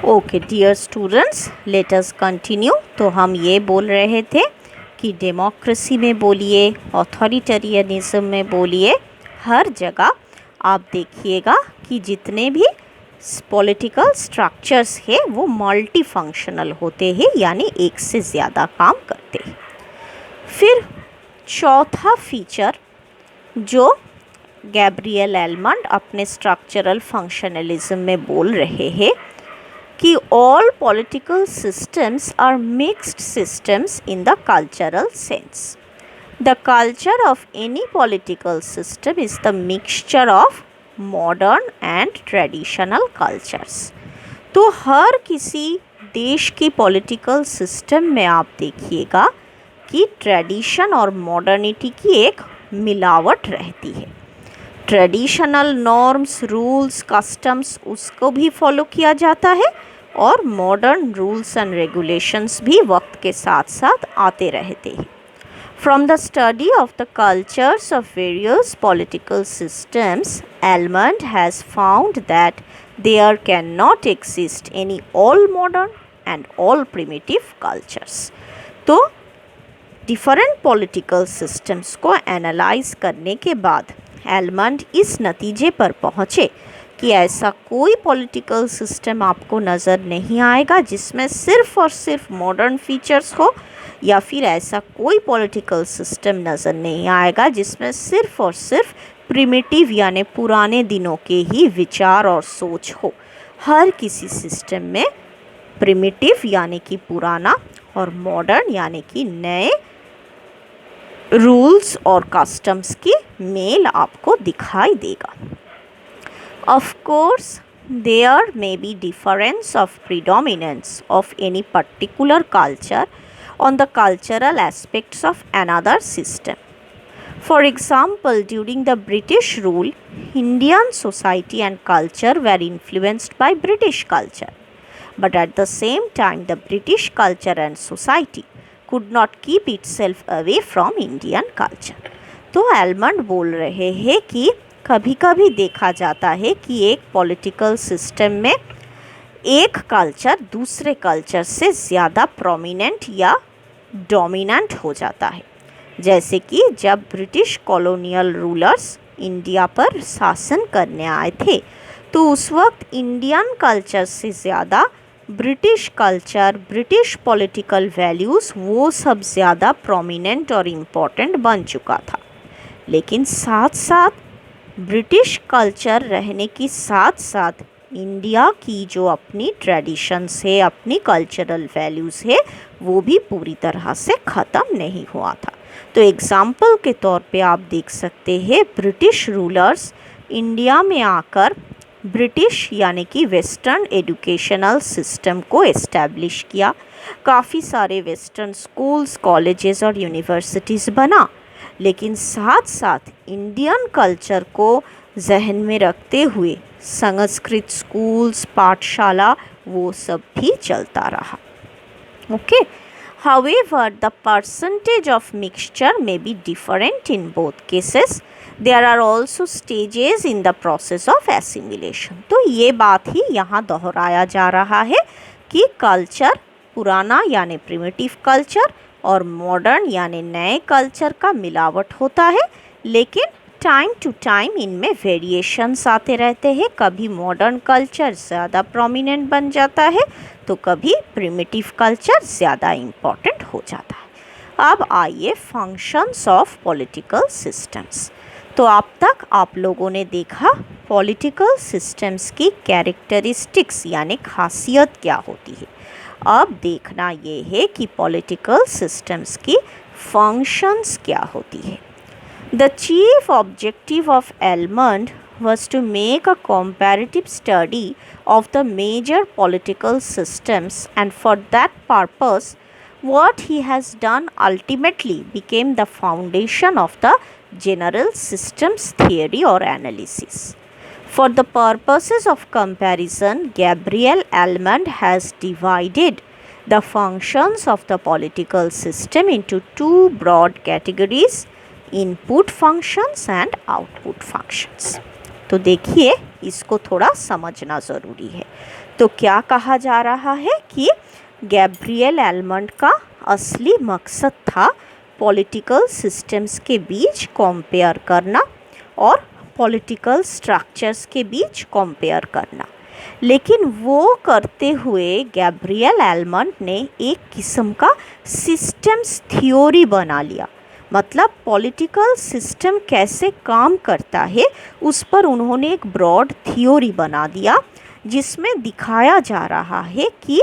Okay dear students, let us continue. तो हम ये बोल रहे थे कि डेमोक्रेसी में बोलिए, ऑथोरिटेरियनिज्म में बोलिए, हर जगह आप देखिएगा कि जितने भी पॉलिटिकल स्ट्रक्चर्स है वो मल्टी फंक्शनल होते हैं, यानी एक से ज़्यादा काम करते हैं। फिर चौथा फीचर जो गैब्रियल एलमंड अपने स्ट्रक्चरल फंक्शनलिज्म में बोल रहे हैं कि all political systems are mixed systems in the cultural sense. The culture of any political system is the mixture of modern and traditional cultures. तो हर किसी देश की पॉलिटिकल सिस्टम में आप देखिएगा कि ट्रेडिशन और मॉडर्निटी की एक मिलावट रहती है। ट्रेडिशनल नॉर्म्स, रूल्स, कस्टम्स उसको भी फॉलो किया जाता है और मॉडर्न रूल्स एंड रेगुलेशंस भी वक्त के साथ साथ आते रहते हैं। From the study of the cultures of various political systems, Almond has found that there can not exist any all modern and all primitive cultures. तो डिफरेंट पॉलिटिकल सिस्टम्स को एनालाइज करने के बाद एलमंड इस नतीजे पर पहुँचे कि ऐसा कोई पॉलिटिकल सिस्टम आपको नज़र नहीं आएगा जिसमें सिर्फ और सिर्फ मॉडर्न फीचर्स हो, या फिर ऐसा कोई पॉलिटिकल सिस्टम नज़र नहीं आएगा जिसमें सिर्फ और सिर्फ प्रिमिटिव यानी पुराने दिनों के ही विचार और सोच हो। हर किसी सिस्टम में प्रिमिटिव यानी कि पुराना और मॉडर्न यानी कि नए रूल्स और कस्टम्स की मेल आपको दिखाई देगा। Of course, there may be difference of predominance of any particular culture on the cultural aspects of another system. For example, during the British rule, Indian society and culture were influenced by British culture. But at the same time, the British culture and society could not keep itself away from Indian culture. तो almond बोल रहे हैं कि कभी कभी देखा जाता है कि एक पॉलिटिकल सिस्टम में एक कल्चर दूसरे कल्चर से ज़्यादा प्रोमिनेंट या डोमिनेंट हो जाता है। जैसे कि जब ब्रिटिश कॉलोनियल रूलर्स इंडिया पर शासन करने आए थे तो उस वक्त इंडियन कल्चर से ज़्यादा British culture, British political values वो सब ज़्यादा प्रोमिनेंट और इम्पोर्टेंट बन चुका था। लेकिन साथ साथ ब्रिटिश कल्चर रहने के साथ साथ इंडिया की जो अपनी ट्रेडिशंस है, अपनी कल्चरल वैल्यूज़ है, वो भी पूरी तरह से ख़त्म नहीं हुआ था। तो एग्ज़ाम्पल के तौर पे आप देख सकते हैं ब्रिटिश रूलर्स इंडिया में आकर ब्रिटिश यानी कि वेस्टर्न एजुकेशनल सिस्टम को इस्टेब्लिश किया। काफ़ी सारे वेस्टर्न स्कूल्स, कॉलेजेस और यूनिवर्सिटीज़ बना, लेकिन साथ साथ इंडियन कल्चर को जहन में रखते हुए संस्कृत स्कूल्स, पाठशाला वो सब भी चलता रहा। Okay, however the percentage of mixture may be different in both cases. There are also stages in the process of assimilation. तो ये बात ही यहाँ दोहराया जा रहा है कि कल्चर पुराना यानी प्रिमिटिव कल्चर और मॉडर्न यानी नए कल्चर का मिलावट होता है, लेकिन टाइम टू टाइम इनमें वेरिएशंस आते रहते हैं। कभी मॉडर्न कल्चर ज़्यादा प्रोमिनेंट बन जाता है तो कभी प्रिमिटिव कल्चर ज़्यादा इम्पॉर्टेंट हो जाता है। अब आइए फंक्शंस ऑफ पॉलिटिकल सिस्टम्स। तो अब तक आप लोगों ने देखा पॉलिटिकल सिस्टम्स की कैरेक्टरिस्टिक्स यानी खासियत क्या होती है। अब देखना ये है कि पॉलिटिकल सिस्टम्स की फंक्शंस क्या होती है। The chief objective of almond was to make a comparative study of the major political systems, and for that purpose what he has done ultimately became the foundation of the general systems theory or analysis. For the purposes of comparison, Gabriel Almond has divided the functions of the political system into two broad categories: input functions and output functions. तो देखिए इसको थोड़ा समझना ज़रूरी है। तो क्या कहा जा रहा है कि गैब्रियल एलमंड का असली मकसद था पॉलिटिकल सिस्टम्स के बीच कंपेयर करना और पॉलिटिकल स्ट्रक्चर्स के बीच कंपेयर करना। लेकिन वो करते हुए गैब्रियल एलमंड ने एक किस्म का सिस्टम्स थ्योरी बना लिया। मतलब पॉलिटिकल सिस्टम कैसे काम करता है उस पर उन्होंने एक ब्रॉड थ्योरी बना दिया, जिसमें दिखाया जा रहा है कि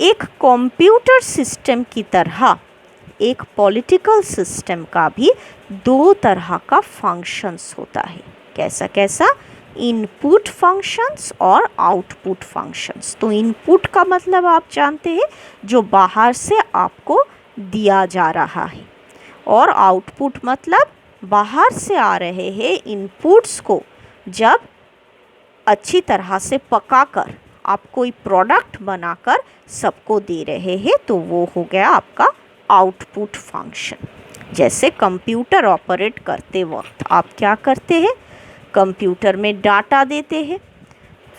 एक कंप्यूटर सिस्टम की तरह एक पॉलिटिकल सिस्टम का भी दो तरह का फंक्शंस होता है। कैसा कैसा? इनपुट फंक्शंस और आउटपुट फंक्शंस। तो इनपुट का मतलब आप जानते हैं जो बाहर से आपको दिया जा रहा है, और आउटपुट मतलब बाहर से आ रहे हैं इनपुट्स को जब अच्छी तरह से पकाकर आप कोई प्रोडक्ट बनाकर सबको दे रहे हैं तो वो हो गया आपका आउटपुट फंक्शन। जैसे कंप्यूटर ऑपरेट करते वक्त आप क्या करते हैं? कंप्यूटर में डाटा देते हैं,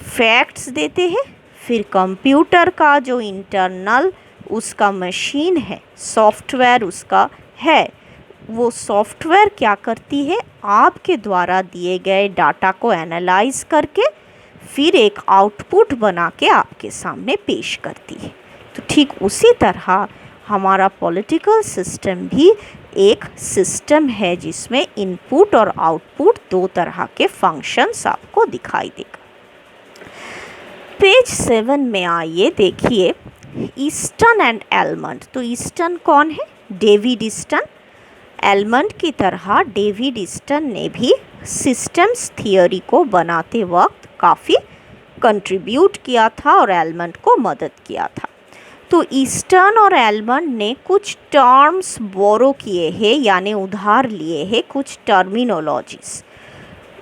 फैक्ट्स देते हैं, फिर कंप्यूटर का जो इंटरनल उसका मशीन है, सॉफ्टवेयर उसका है, वो सॉफ्टवेयर क्या करती है? आपके द्वारा दिए गए डाटा को एनालाइज करके फिर एक आउटपुट बना के आपके सामने पेश करती है। तो ठीक उसी तरह हमारा पॉलिटिकल सिस्टम भी एक सिस्टम है जिसमें इनपुट और आउटपुट दो तरह के फंक्शंस आपको दिखाई देगा। पेज 7 में आइए देखिए ईस्टन एंड एलमंड। तो ईस्टन कौन है? David Easton. एलमंड की तरह डेविड ईस्टन ने भी सिस्टम्स थियोरी को बनाते वक्त काफ़ी कंट्रीब्यूट किया था और एलमंड को मदद किया था। तो ईस्टन और एलमंड ने कुछ टर्म्स बोरो किए हैं, यानी उधार लिए हैं कुछ terminologies.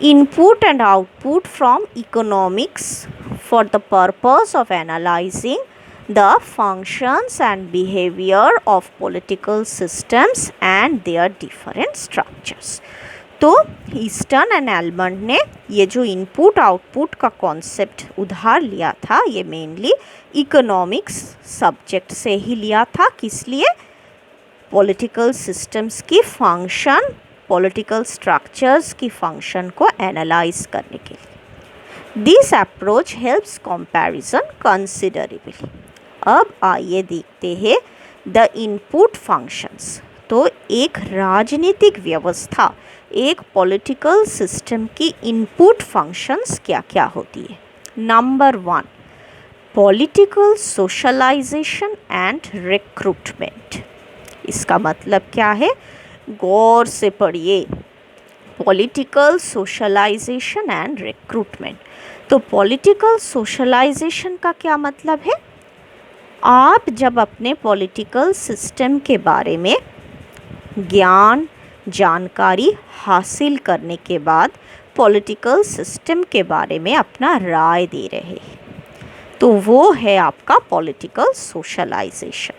Input and output from economics for the purpose of analysing the functions and behavior of political systems and their different structures। तो ईस्टन एंड एलमंड ने ये जो इनपुट आउटपुट का कॉन्सेप्ट उधार लिया था ये मेनली इकोनॉमिक्स सब्जेक्ट से ही लिया था। किस लिए? पॉलिटिकल सिस्टम्स की फंक्शन, पॉलिटिकल स्ट्रक्चर्स की फंक्शन को एनालाइज करने के लिए। This approach helps comparison considerably. अब आइए देखते हैं द इनपुट फंक्शंस। तो एक राजनीतिक व्यवस्था, एक पॉलिटिकल सिस्टम की इनपुट फंक्शंस क्या क्या होती है? Number 1, political socialisation and recruitment. इसका मतलब क्या है? गौर से पढ़िए। Political socialisation and recruitment. तो पॉलिटिकल सोशलाइजेशन का क्या मतलब है? आप जब अपने पॉलिटिकल सिस्टम के बारे में ज्ञान, जानकारी हासिल करने के बाद पॉलिटिकल सिस्टम के बारे में अपना राय दे रहे हैं, तो वो है आपका पॉलिटिकल सोशलाइजेशन।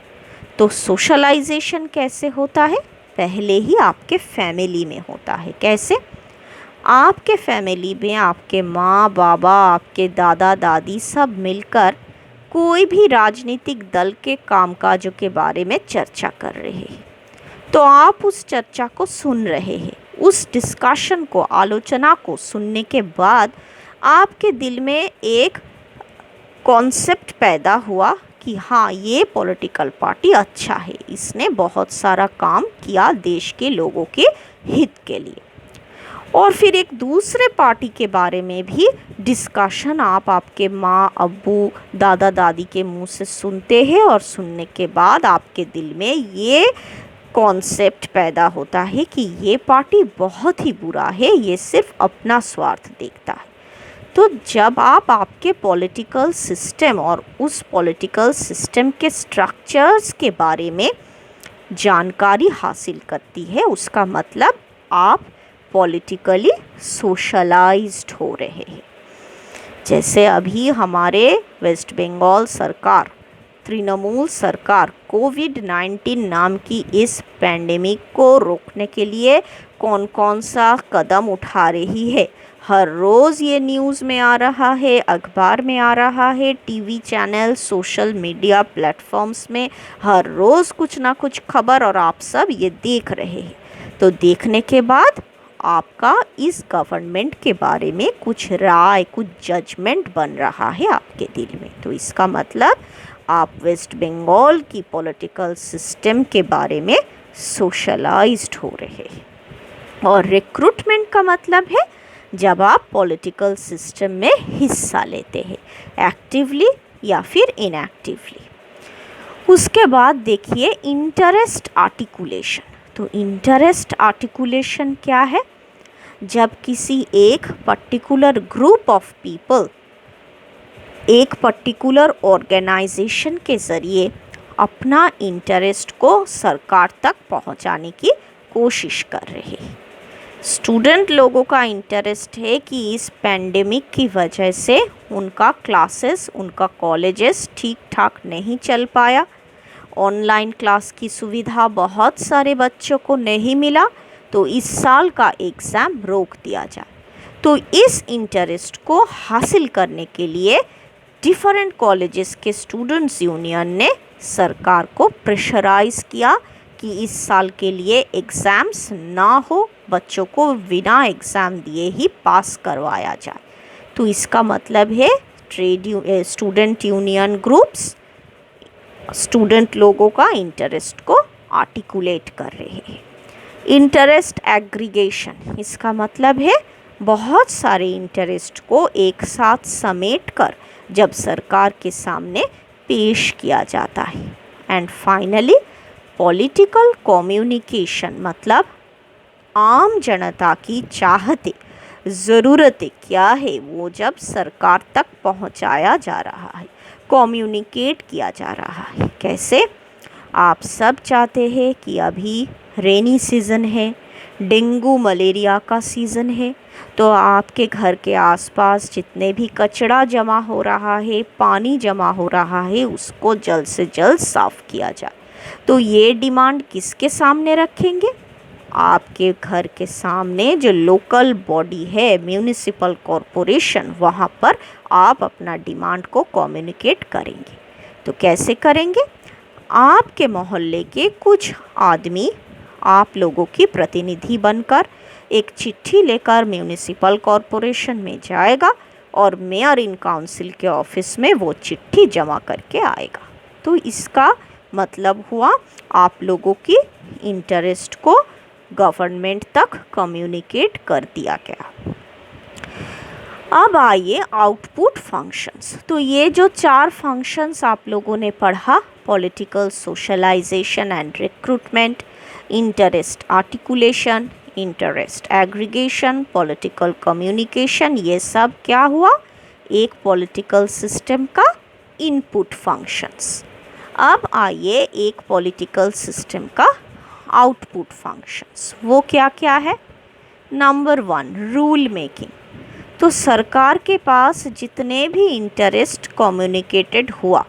तो सोशलाइजेशन कैसे होता है? पहले ही आपके फैमिली में होता है। कैसे? आपके फैमिली में आपके माँ बाबा, आपके दादा दादी सब मिलकर कोई भी राजनीतिक दल के कामकाजों के बारे में चर्चा कर रहे हैं, तो आप उस चर्चा को सुन रहे हैं। उस डिस्कशन को, आलोचना को सुनने के बाद आपके दिल में एक कॉन्सेप्ट पैदा हुआ कि हाँ, ये पॉलिटिकल पार्टी अच्छा है, इसने बहुत सारा काम किया देश के लोगों के हित के लिए। और फिर एक दूसरे पार्टी के बारे में भी डिस्कशन आप आपके माँ, अब्बू, दादा दादी के मुंह से सुनते हैं, और सुनने के बाद आपके दिल में ये कॉन्सेप्ट पैदा होता है कि ये पार्टी बहुत ही बुरा है, ये सिर्फ अपना स्वार्थ देखता है। तो जब आप आपके पॉलिटिकल सिस्टम और उस पॉलिटिकल सिस्टम के स्ट्रक्चर्स के बारे में जानकारी हासिल करती है, उसका मतलब आप पॉलिटिकली सोशलाइज्ड हो रहे हैं। जैसे अभी हमारे वेस्ट बंगाल सरकार, तृणमूल सरकार कोविड-19 नाम की इस पैंडेमिक को रोकने के लिए कौन कौन सा कदम उठा रही है, हर रोज़ ये न्यूज़ में आ रहा है, अखबार में आ रहा है, TV channel, social media platforms में हर रोज़ कुछ ना कुछ खबर, और आप सब ये देख रहे हैं। तो देखने के बाद आपका इस गवर्नमेंट के बारे में कुछ राय, कुछ जजमेंट बन रहा है आपके दिल में। तो इसका मतलब आप वेस्ट बंगाल की पॉलिटिकल सिस्टम के बारे में सोशलाइज्ड हो रहे हैं। और रिक्रूटमेंट का मतलब है जब आप पॉलिटिकल सिस्टम में हिस्सा लेते हैं, एक्टिवली या फिर इनएक्टिवली। उसके बाद देखिए इंटरेस्ट आर्टिकुलेशन। तो इंटरेस्ट आर्टिकुलेशन क्या है? जब किसी एक पर्टिकुलर ग्रुप ऑफ पीपल एक पर्टिकुलर ऑर्गेनाइजेशन के ज़रिए अपना इंटरेस्ट को सरकार तक पहुंचाने की कोशिश कर रहे हैं। स्टूडेंट लोगों का इंटरेस्ट है कि इस पैंडेमिक की वजह से उनका क्लासेस, उनका कॉलेजेस ठीक ठाक नहीं चल पाया, ऑनलाइन क्लास की सुविधा बहुत सारे बच्चों को नहीं मिला, तो इस साल का एग्ज़ाम रोक दिया जाए। तो इस इंटरेस्ट को हासिल करने के लिए डिफरेंट कॉलेजेस के स्टूडेंट्स यूनियन ने सरकार को प्रेशराइज़ किया कि इस साल के लिए एग्ज़ाम्स ना हो, बच्चों को बिना एग्ज़ाम दिए ही पास करवाया जाए। तो इसका मतलब है स्टूडेंट यूनियन ग्रुप्स स्टूडेंट लोगों का इंटरेस्ट को आर्टिकुलेट कर रहे हैं। इंटरेस्ट एग्रीगेशन, इसका मतलब है बहुत सारे इंटरेस्ट को एक साथ समेट कर जब सरकार के सामने पेश किया जाता है। एंड फाइनली पॉलिटिकल कम्युनिकेशन, मतलब आम जनता की चाहते, ज़रूरतें क्या है वो जब सरकार तक पहुंचाया जा रहा है, कम्युनिकेट किया जा रहा है। कैसे? आप सब चाहते हैं कि अभी रेनी सीज़न है, डेंगू मलेरिया का सीज़न है, तो आपके घर के आसपास जितने भी कचरा जमा हो रहा है, पानी जमा हो रहा है, उसको जल्द से जल्द साफ़ किया जाए। तो ये डिमांड किसके सामने रखेंगे? आपके घर के सामने जो लोकल बॉडी है, म्यूनिसिपल कॉरपोरेशन, वहाँ पर आप अपना डिमांड को कम्युनिकेट करेंगे। तो कैसे करेंगे? आपके मोहल्ले के कुछ आदमी आप लोगों की प्रतिनिधि बनकर एक चिट्ठी लेकर म्यूनिसिपल कॉरपोरेशन में जाएगा और मेयर इन काउंसिल के ऑफिस में वो चिट्ठी जमा करके आएगा। तो इसका मतलब हुआ आप लोगों की इंटरेस्ट को गवर्नमेंट तक कम्युनिकेट कर दिया गया। अब आइए आउटपुट फंक्शंस। तो ये जो 4 फंक्शंस आप लोगों ने पढ़ा, political socialisation and recruitment, interest articulation, interest aggregation, political communication, ये सब क्या हुआ? एक पॉलिटिकल सिस्टम का इनपुट फंक्शंस। अब आइए एक पॉलिटिकल सिस्टम का आउटपुट फंक्शंस। वो क्या क्या है? Number 1, rule making. तो सरकार के पास जितने भी इंटरेस्ट कम्युनिकेटेड हुआ,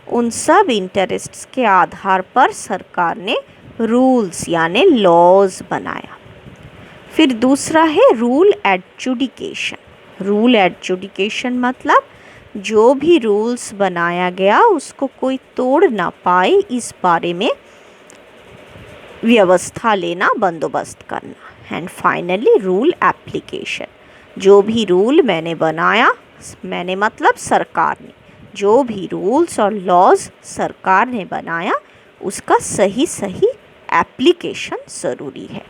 उन सब इंटरेस्ट्स के आधार पर सरकार ने रूल्स यानी लॉज बनाया। फिर दूसरा है रूल एडजुडिकेशन। रूल एडजुडिकेशन मतलब जो भी रूल्स बनाया गया उसको कोई तोड़ ना पाए, इस बारे में व्यवस्था लेना, बंदोबस्त करना। And finally rule application. जो भी रूल मैंने बनाया, मैंने मतलब सरकार ने, जो भी रूल्स और लॉज सरकार ने बनाया उसका सही सही एप्लीकेशन ज़रूरी है।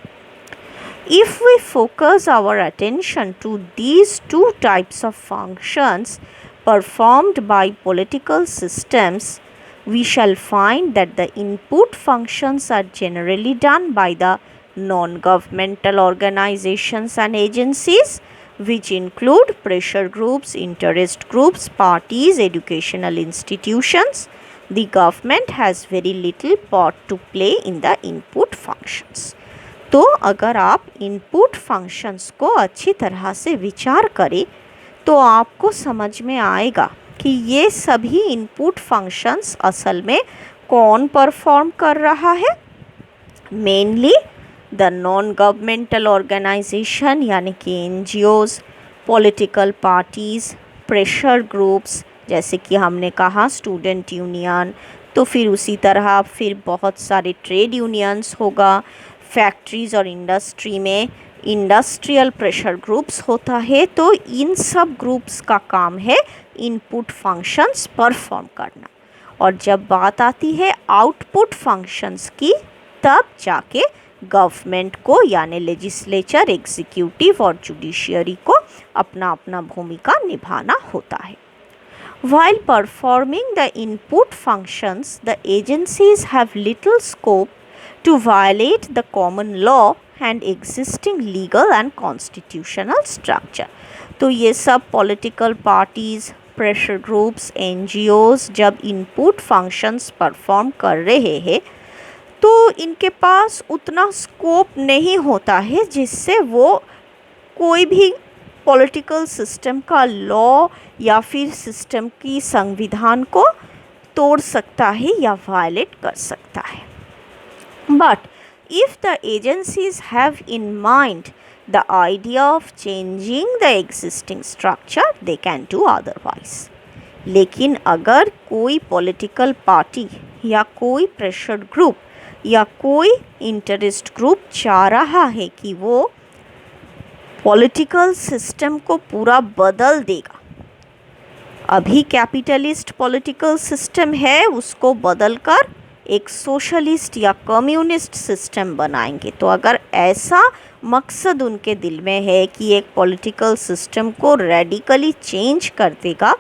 If we focus our attention to these 2 types of functions performed by political systems, we shall find that the input functions are generally done by the non-governmental organizations and agencies, which include pressure groups, interest groups, parties, educational institutions. The government has very little part to play in the input functions. तो अगर आप input functions को अच्छी तरह से विचार करें तो आपको समझ में आएगा कि ये सभी इनपुट फंक्शंस असल में कौन परफॉर्म कर रहा है। Mainly the non governmental organisation यानी कि NGOs, political parties, pressure groups, जैसे कि हमने कहा स्टूडेंट यूनियन, तो फिर उसी तरह फिर बहुत सारे ट्रेड यूनियंस होगा। फैक्ट्रीज़ और इंडस्ट्री में इंडस्ट्रियल प्रेशर ग्रुप्स होता है। तो इन सब ग्रुप्स का काम है इनपुट फंक्शंस परफॉर्म करना। और जब बात आती है आउटपुट फंक्शंस की, तब जाके गवर्नमेंट को यानी लेजिस्लेचर, एग्जीक्यूटिव और जुडिशियरी को अपना अपना भूमिका निभाना होता है। While performing the input functions, the agencies have little scope to violate the common law and existing legal and constitutional structure. तो ये सब political parties, pressure groups, NGOs जब इनपुट फंक्शंस परफॉर्म कर रहे हैं तो इनके पास उतना स्कोप नहीं होता है जिससे वो कोई भी पॉलिटिकल सिस्टम का लॉ या फिर सिस्टम की संविधान को तोड़ सकता है या वायलेट कर सकता है। But if the agencies have in mind the idea of changing the existing structure, they can do otherwise. लेकिन अगर कोई पॉलिटिकल पार्टी या कोई प्रेशर ग्रुप या कोई इंटरेस्ट ग्रुप चाह रहा है कि वो पॉलिटिकल सिस्टम को पूरा बदल देगा, अभी कैपिटलिस्ट पॉलिटिकल सिस्टम है, उसको बदलकर एक सोशलिस्ट या कम्युनिस्ट सिस्टम बनाएंगे, तो अगर ऐसा मकसद उनके दिल में है कि एक पॉलिटिकल सिस्टम को रेडिकली चेंज कर देगा,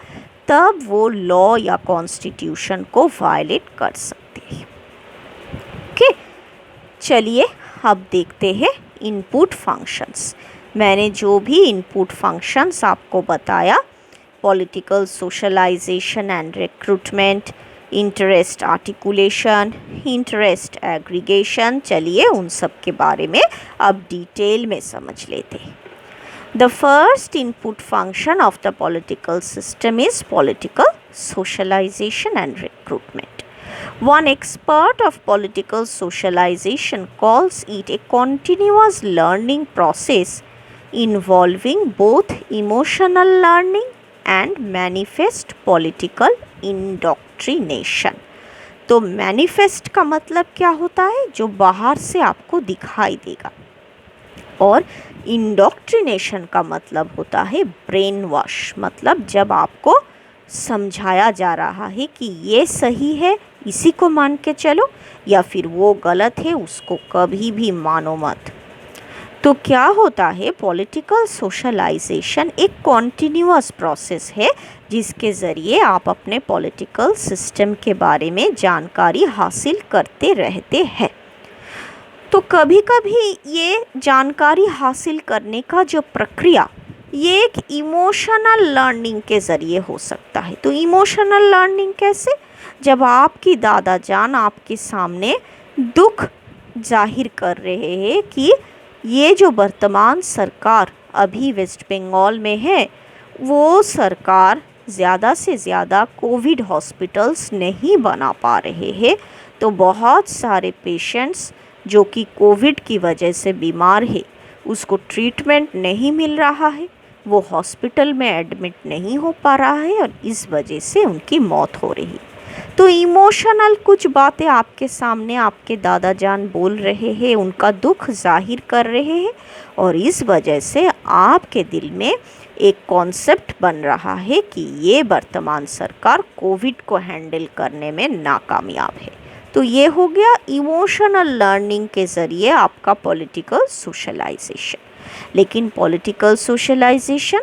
तब वो लॉ या कॉन्स्टिट्यूशन को वायलेट कर सकते हैं। ओके, चलिए अब देखते हैं इनपुट फंक्शंस। मैंने जो भी इनपुट फंक्शंस आपको बताया, political socialisation and recruitment, interest articulation, interest aggregation, चलिए उन सब के बारे में अब डिटेल में समझ लेते हैं। The first input function of the political system is political socialization and recruitment. One expert of political socialization calls it a continuous learning process involving both emotional learning and manifest political indoctrination. तो manifest का मतलब क्या होता है? जो बाहर से आपको दिखाई देगा। और इंडोक्ट्रिनेशन का मतलब होता है ब्रेन वॉश, मतलब जब आपको समझाया जा रहा है कि ये सही है, इसी को मान के चलो, या फिर वो गलत है, उसको कभी भी मानो मत। तो क्या होता है, पॉलिटिकल सोशलाइजेशन एक कॉन्टिन्यूअस प्रोसेस है जिसके ज़रिए आप अपने पॉलिटिकल सिस्टम के बारे में जानकारी हासिल करते रहते हैं। तो कभी कभी ये जानकारी हासिल करने का जो प्रक्रिया, ये एक इमोशनल लर्निंग के ज़रिए हो सकता है। तो इमोशनल लर्निंग कैसे? जब आपकी दादा जान आपके सामने दुख जाहिर कर रहे हैं कि ये जो वर्तमान सरकार अभी वेस्ट बंगाल में है, वो सरकार ज़्यादा से ज़्यादा कोविड हॉस्पिटल्स नहीं बना पा रहे हैं, तो बहुत सारे पेशेंट्स जो कि कोविड की वजह से बीमार है, उसको ट्रीटमेंट नहीं मिल रहा है, वो हॉस्पिटल में एडमिट नहीं हो पा रहा है और इस वजह से उनकी मौत हो रही है। तो इमोशनल कुछ बातें आपके सामने आपके दादा जान बोल रहे हैं, उनका दुख जाहिर कर रहे हैं, और इस वजह से आपके दिल में एक कॉन्सेप्ट बन रहा है कि ये वर्तमान सरकार कोविड को हैंडल करने में नाकामयाब है। तो ये हो गया इमोशनल लर्निंग के ज़रिए आपका पॉलिटिकल सोशलाइजेशन। लेकिन political socialisation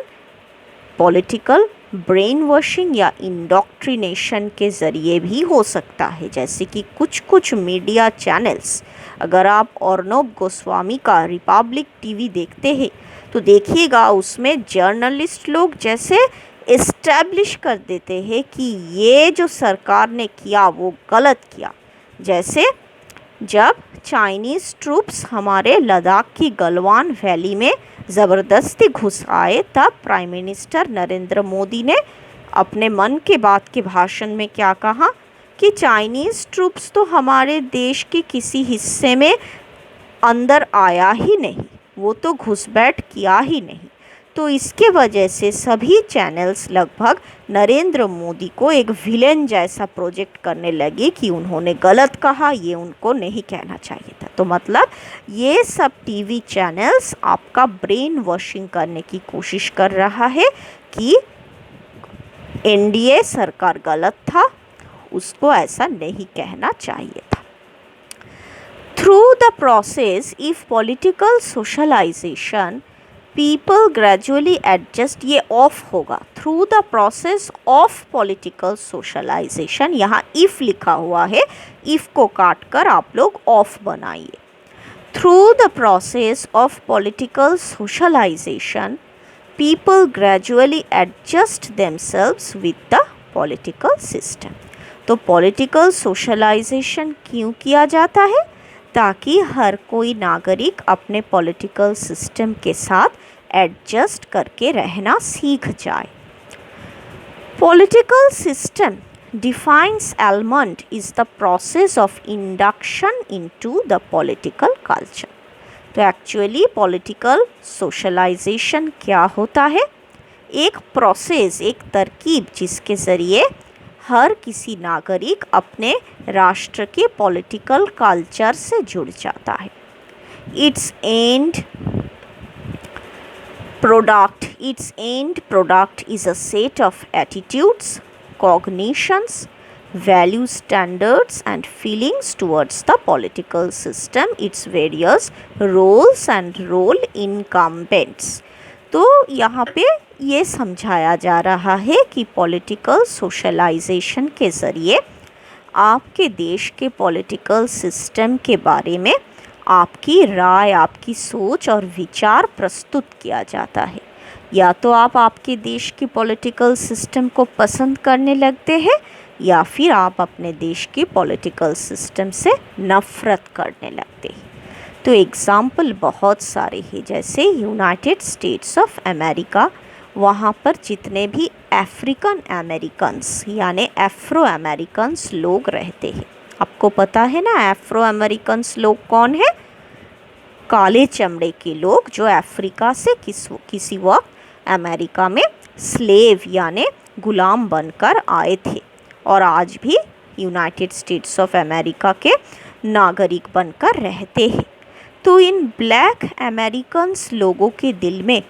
political brain washing या इंडोक्ट्रिनेशन के ज़रिए भी हो सकता है। जैसे कि कुछ मीडिया चैनल्स, अगर आप अर्नब गोस्वामी का रिपब्लिक टीवी देखते हैं तो देखिएगा उसमें जर्नलिस्ट लोग जैसे इस्टेब्लिश कर देते हैं कि ये जो सरकार ने किया वो गलत किया। जैसे जब चाइनीज़ ट्रूप्स हमारे लद्दाख की गलवान वैली में ज़बरदस्ती घुस आए, तब प्राइम मिनिस्टर नरेंद्र मोदी ने अपने मन के बात के भाषण में क्या कहा कि चाइनीज़ ट्रूप्स तो हमारे देश के किसी हिस्से में अंदर आया ही नहीं, वो तो घुसपैठ किया ही नहीं। तो इसके वजह से सभी चैनल्स लगभग नरेंद्र मोदी को एक विलेन जैसा प्रोजेक्ट करने लगे कि उन्होंने गलत कहा, ये उनको नहीं कहना चाहिए था। तो मतलब ये सब टीवी चैनल्स आपका ब्रेन वॉशिंग करने की कोशिश कर रहा है कि एनडीए सरकार गलत था, उसको ऐसा नहीं कहना चाहिए था। Through the process if political socialisation people gradually adjust, ये ऑफ होगा, through the process of political socialisation, यहाँ इफ लिखा हुआ है, इफ को काट कर आप लोग ऑफ बनाइए। Through the process of political socialisation people gradually adjust themselves with the political system. तो पॉलिटिकल सोशलाइजेशन क्यों किया जाता है? ताकि हर कोई नागरिक अपने पॉलिटिकल सिस्टम के साथ एडजस्ट करके रहना सीख जाए। Political system defines element is the process of induction into the political culture। तो एक्चुअली पॉलिटिकल सोशलाइजेशन क्या होता है? एक प्रोसेस, एक तरकीब जिसके ज़रिए हर किसी नागरिक अपने राष्ट्र के पॉलिटिकल कल्चर से जुड़ जाता है। It's and product is a set of attitudes, cognitions, value standards and feelings towards the political system, its various roles and role incumbents। तो यहाँ पे ये समझाया जा रहा है कि पॉलिटिकल सोशलाइजेशन के ज़रिए आपके देश के पॉलिटिकल सिस्टम के बारे में आपकी राय, आपकी सोच और विचार प्रस्तुत किया जाता है। या तो आप आपके देश के पॉलिटिकल सिस्टम को पसंद करने लगते हैं या फिर आप अपने देश के पॉलिटिकल सिस्टम से नफ़रत करने लगते हैं। तो एग्ज़ाम्पल बहुत सारे हैं, जैसे यूनाइटेड स्टेट्स ऑफ अमेरिका, वहाँ पर जितने भी अफ्रीकन अमेरिकन्स यानी एफ्रो अमेरिकन्स लोग रहते हैं। आपको पता है ना एफ्रो अमेरिकन्स लोग कौन है? काले चमड़े के लोग जो अफ्रीका से किसी वक्त अमेरिका में स्लेव यानी गुलाम बनकर आए थे और आज भी यूनाइटेड स्टेट्स ऑफ अमेरिका के नागरिक बनकर रहते हैं। तो इन ब्लैक अमेरिकन्स लोगों के दिल में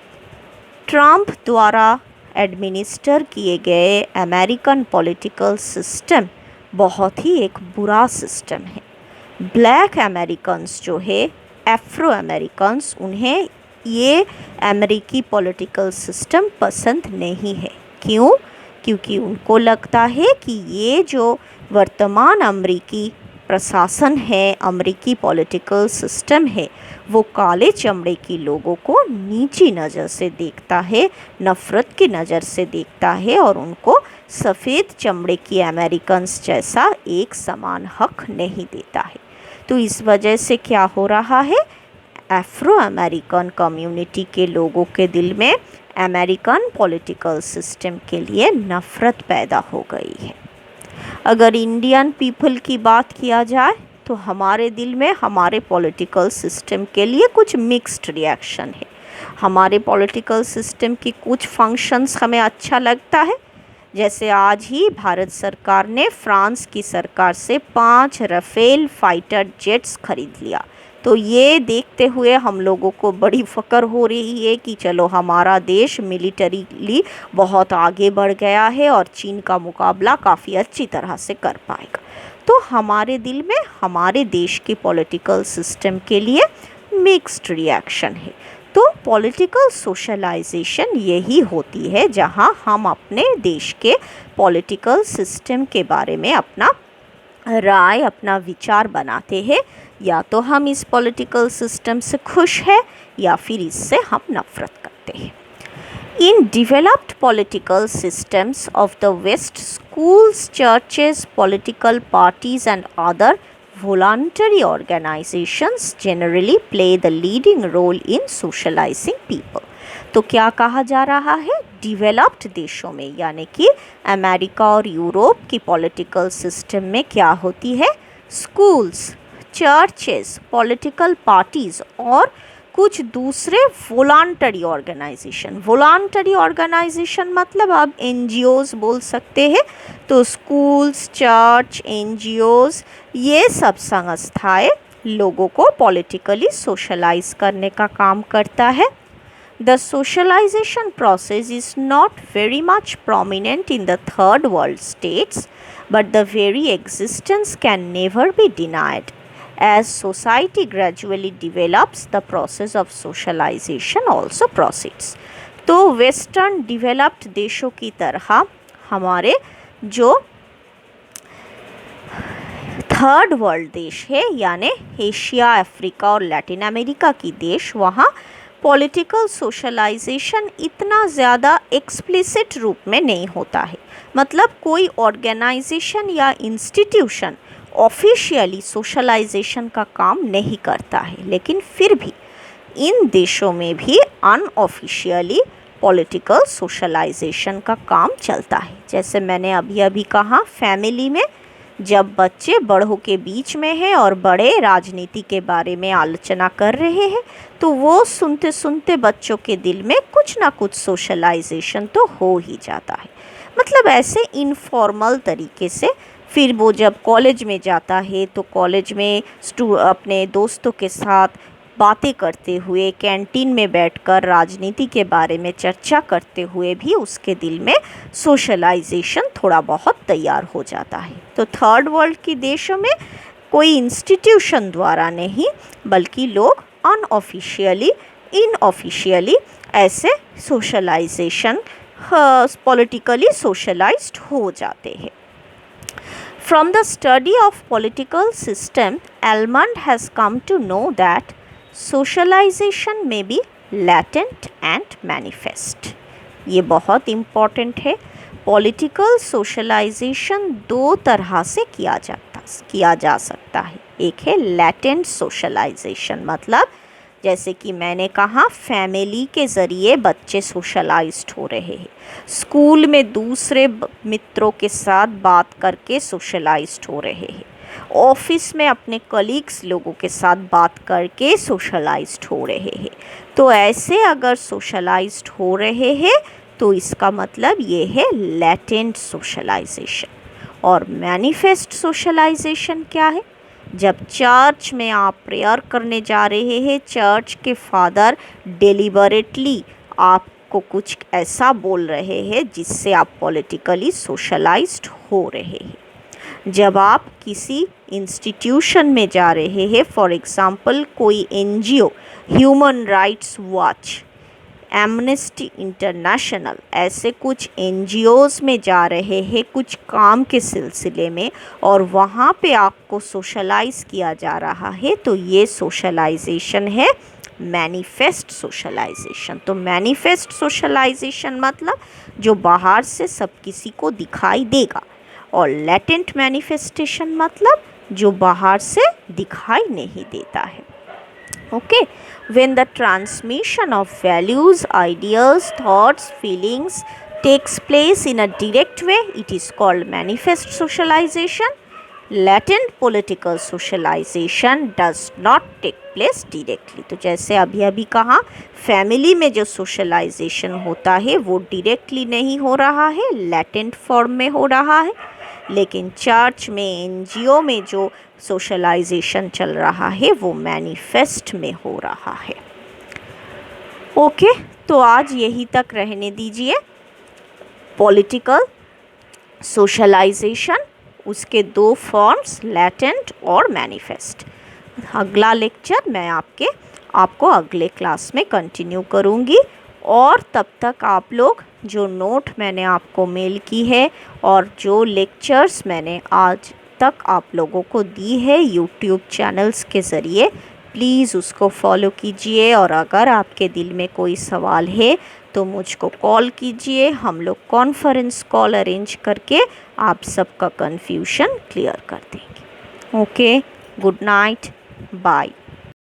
ट्रंप द्वारा एडमिनिस्टर किए गए अमेरिकन पॉलिटिकल सिस्टम बहुत ही एक बुरा सिस्टम है। ब्लैक अमेरिकन्स जो है, एफ्रो अमेरिकन्स, उन्हें ये अमेरिकी पॉलिटिकल सिस्टम पसंद नहीं है। क्यों? क्योंकि उनको लगता है कि ये जो वर्तमान अमेरिकी प्रशासन है, अमेरिकी पॉलिटिकल सिस्टम है, वो काले चमड़े के लोगों को नीची नज़र से देखता है, नफ़रत की नज़र से देखता है और उनको सफ़ेद चमड़े के अमेरिकन्स जैसा एक समान हक नहीं देता है। तो इस वजह से क्या हो रहा है? अफ्रो अमेरिकन कम्युनिटी के लोगों के दिल में अमेरिकन पॉलिटिकल सिस्टम के लिए नफ़रत पैदा हो गई है। अगर इंडियन पीपल की बात किया जाए तो हमारे दिल में हमारे पॉलिटिकल सिस्टम के लिए कुछ मिक्स्ड रिएक्शन है। हमारे पॉलिटिकल सिस्टम की कुछ फंक्शंस हमें अच्छा लगता है, जैसे आज ही भारत सरकार ने फ्रांस की सरकार से 5 राफेल फाइटर जेट्स खरीद लिया। तो ये देखते हुए हम लोगों को बड़ी फ़क्र हो रही है कि चलो हमारा देश मिलिटरीली बहुत आगे बढ़ गया है और चीन का मुकाबला काफ़ी अच्छी तरह से कर पाएगा। तो हमारे दिल में हमारे देश के पॉलिटिकल सिस्टम के लिए मिक्स्ड रिएक्शन है। तो पॉलिटिकल सोशलाइजेशन यही होती है जहां हम अपने देश के पॉलिटिकल सिस्टम के बारे में अपना राय, अपना विचार बनाते हैं। या तो हम इस पॉलिटिकल सिस्टम से खुश हैं या फिर इससे हम नफ़रत करते हैं। In developed political systems of the West, schools, churches, political parties and other voluntary organizations generally play the leading role in socializing people। तो क्या कहा जा रहा है? डेवलप्ड देशों में यानी कि अमेरिका और यूरोप की पॉलिटिकल सिस्टम में क्या होती है? स्कूल्स, चर्चेस, पॉलिटिकल पार्टीज़ और कुछ दूसरे वॉलंटरी ऑर्गेनाइजेशन मतलब आप एनजीओज बोल सकते हैं। तो स्कूल्स, चर्च, एनजीओज, ये सब संस्थाएं लोगों को पॉलिटिकली सोशलाइज करने का काम करता है। The socialization process is not very much prominent in the third world states, but the very existence can never be denied. As society gradually develops, the process of socialization also proceeds. तो western developed देशों की तरह हमारे जो third world देश है यानी Asia, Africa और लैटिन अमेरिका की देश, वहाँ पॉलिटिकल सोशलाइजेशन इतना ज़्यादा एक्सप्लिसिट रूप में नहीं होता है। मतलब कोई ऑर्गेनाइजेशन या इंस्टीट्यूशन ऑफिशियली सोशलाइजेशन का काम नहीं करता है, लेकिन फिर भी इन देशों में भी अनऑफिशियली पॉलिटिकल सोशलाइजेशन का काम चलता है। जैसे मैंने अभी कहा, फैमिली में जब बच्चे बड़ों के बीच में हैं और बड़े राजनीति के बारे में आलोचना कर रहे हैं, तो वो सुनते सुनते बच्चों के दिल में कुछ ना कुछ सोशलाइजेशन तो हो ही जाता है। मतलब ऐसे इनफॉर्मल तरीके से फिर वो जब कॉलेज में जाता है तो कॉलेज में अपने दोस्तों के साथ बातें करते हुए, कैंटीन में बैठकर राजनीति के बारे में चर्चा करते हुए भी उसके दिल में सोशलाइजेशन थोड़ा बहुत तैयार हो जाता है। तो थर्ड वर्ल्ड के देशों में कोई इंस्टीट्यूशन द्वारा नहीं, बल्कि लोग अनऑफिशियली, इनऑफिशियली ऐसे सोशलाइजेशन, पॉलिटिकली सोशलाइज्ड हो जाते हैं। From the study of political system, Almond has come to know that socialization may be latent and manifest. ये बहुत इम्पॉर्टेंट है। पॉलिटिकल सोशलाइजेशन दो तरह से किया जा सकता है। एक है लैटेंट सोशलाइजेशन, मतलब जैसे कि मैंने कहा, फैमिली के ज़रिए बच्चे सोशलाइज्ड हो रहे हैं, स्कूल में दूसरे मित्रों के साथ बात करके सोशलाइज्ड हो रहे हैं, ऑफिस में अपने कलीग्स लोगों के साथ बात करके सोशलाइज्ड हो रहे हैं। तो ऐसे अगर सोशलाइज्ड हो रहे हैं तो इसका मतलब ये है लैटेंट सोशलाइजेशन। और मैनिफेस्ट सोशलाइजेशन क्या है? जब चर्च में आप प्रेयर करने जा रहे हैं, चर्च के फादर डेलिबरेटली आपको कुछ ऐसा बोल रहे हैं जिससे आप पॉलिटिकली सोशलाइज्ड हो रहे हैं। जब आप किसी इंस्टीट्यूशन में जा रहे हैं, फॉर एग्ज़ाम्पल कोई NGO, human rights watch, amnesty international, ऐसे कुछ एनजीओज में जा रहे हैं कुछ काम के सिलसिले में, और वहाँ पे आपको सोशलाइज किया जा रहा है, तो ये सोशलाइजेशन है मैनिफेस्ट सोशलाइजेशन। तो मैनिफेस्ट सोशलाइजेशन मतलब जो बाहर से सब किसी को दिखाई देगा, और लेटेंट मैनिफेस्टेशन मतलब जो बाहर से दिखाई नहीं देता है। Okay, when the transmission of values, ideas, thoughts, feelings takes place in a direct way, it is called manifest socialization. Latent political socialization does not take place directly. तो जैसे अभी कहा, फैमिली में जो सोशलाइजेशन होता है वो डायरेक्टली नहीं हो रहा है, लेटेंट फॉर्म में हो रहा है। लेकिन चर्च में, एनजीओ में जो सोशलाइजेशन चल रहा है वो मैनिफेस्ट में हो रहा है। ओके, तो आज यही तक रहने दीजिए। पॉलिटिकल सोशलाइजेशन, उसके दो फॉर्म्स, लेटेंट और मैनिफेस्ट। अगला लेक्चर मैं आपको अगले क्लास में कंटिन्यू करूँगी। और तब तक आप लोग जो नोट मैंने आपको मेल की है और जो लेक्चर्स मैंने आज तक आप लोगों को दी है यूट्यूब चैनल्स के ज़रिए, प्लीज़ उसको फॉलो कीजिए। और अगर आपके दिल में कोई सवाल है तो मुझको कॉल कीजिए, हम लोग कॉन्फ्रेंस कॉल अरेंज करके आप सबका कन्फ्यूजन क्लियर कर देंगे। Okay, good night, bye.